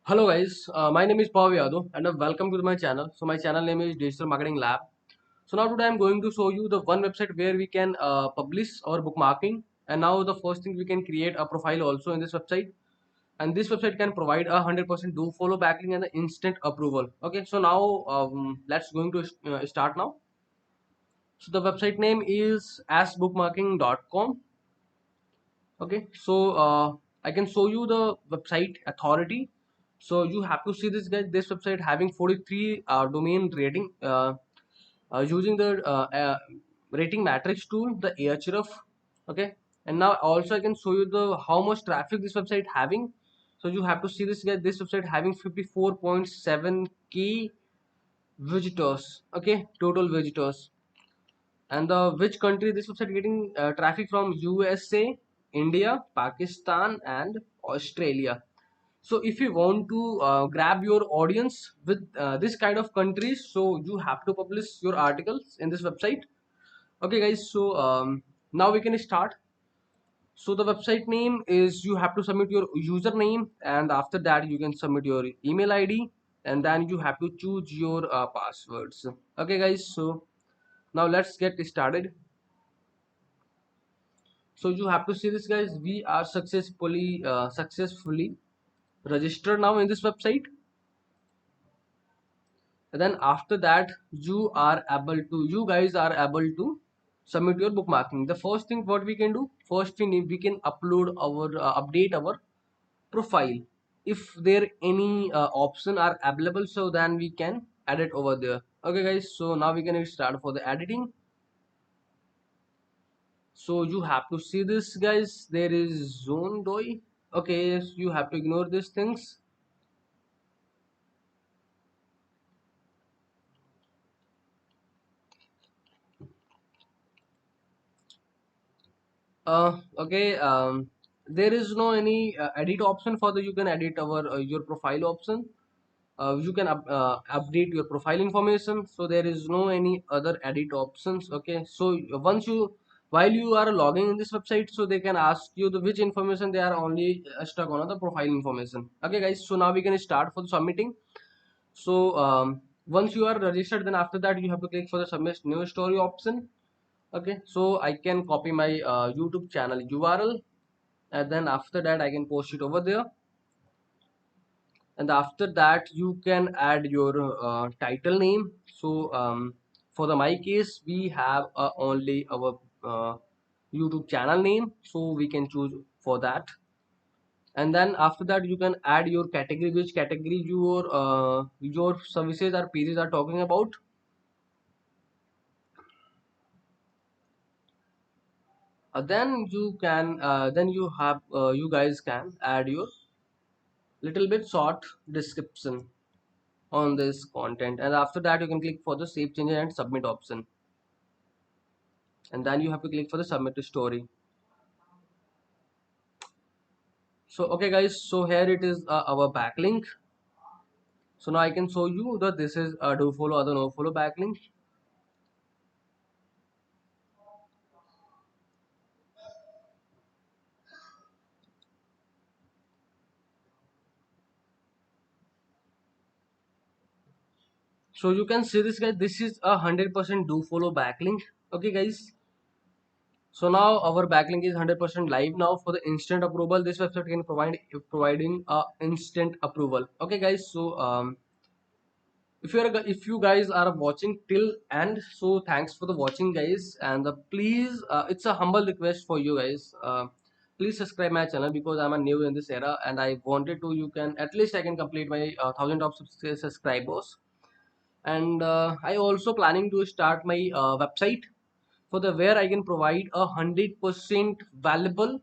Hello guys, my name is Pav Yadav and welcome to my channel. So my channel name is Digital Marketing Lab. So now today I'm going to show you the one website where we can publish our bookmarking, and now the first thing we can create a profile also in this website, and this website can provide 100% do follow backlink and the instant approval. Okay, so now let's going to start now. So the website name is asbookmarking.com. Okay, so I can show you the website authority. So you have to see this guys, this website having 43 domain rating, using the rating matrix tool, the ahref. Okay, and now also I can show you the how much traffic this website having. So you have to see this guys, this website having 54.7k visitors. Okay, total visitors. And the which country this website getting traffic from: USA, India, Pakistan, and Australia. So if you want to grab your audience with this kind of countries, so you have to publish your articles in this website. Okay guys, so now we can start. So the website name is, you have to submit your username, and after that you can submit your email ID, and then you have to choose your passwords. Okay guys, so now let's get started. So you have to see this guys, we are successfully registered now in this website. And then after that you guys are able to submit your bookmarking. The first thing what we can do, first we can upload our update our profile. If there any option are available, so then we can add it over there. Okay guys, so now we can start for the editing. So you have to see this guys, there is zone doi. Okay, so you have to ignore these things. Okay, there is no any edit option for the, you can edit our your profile option. You can update your profile information, so there is no any other edit options. Okay, so once you, while you are logging in this website, so they can ask you the which information, they are only stuck on the profile information. Okay guys, so now we can start for the submitting. So once you are registered, then after that you have to click for the submit new story option. Okay, so I can copy my YouTube channel URL, and then after that I can post it over there. And after that you can add your title name. So for the my case, we have only our YouTube channel name, so we can choose for that. And then after that you can add your category, which category your services or pages are talking about. Then you guys can add your little bit short description on this content, and after that you can click for the save changes and submit option, and then you have to click for the submit to story. So okay guys, so here it is our backlink. So now I can show you that this is a do follow other no follow backlink. So you can see this guys, this is a 100% do follow backlink. Okay guys, so now our backlink is 100% live now for the instant approval. This website can providing a instant approval. Okay guys, so if you guys are watching till end, so thanks for the watching guys. And please, it's a humble request for you guys, please subscribe my channel, because I'm a new in this era and I wanted to, you can at least I can complete my 1000 of subscribers. And I also planning to start my website for the where I can provide 100% valuable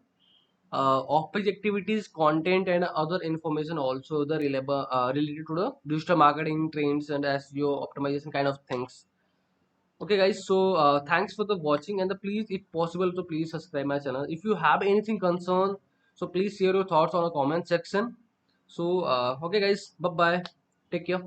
office activities, content, and other information also the reliable related to the digital marketing trends and SEO optimization kind of things. Okay guys, so thanks for the watching, and the please, if possible, to please subscribe my channel. If you have anything concern, so please share your thoughts on the comment section. So okay guys, bye bye, take care.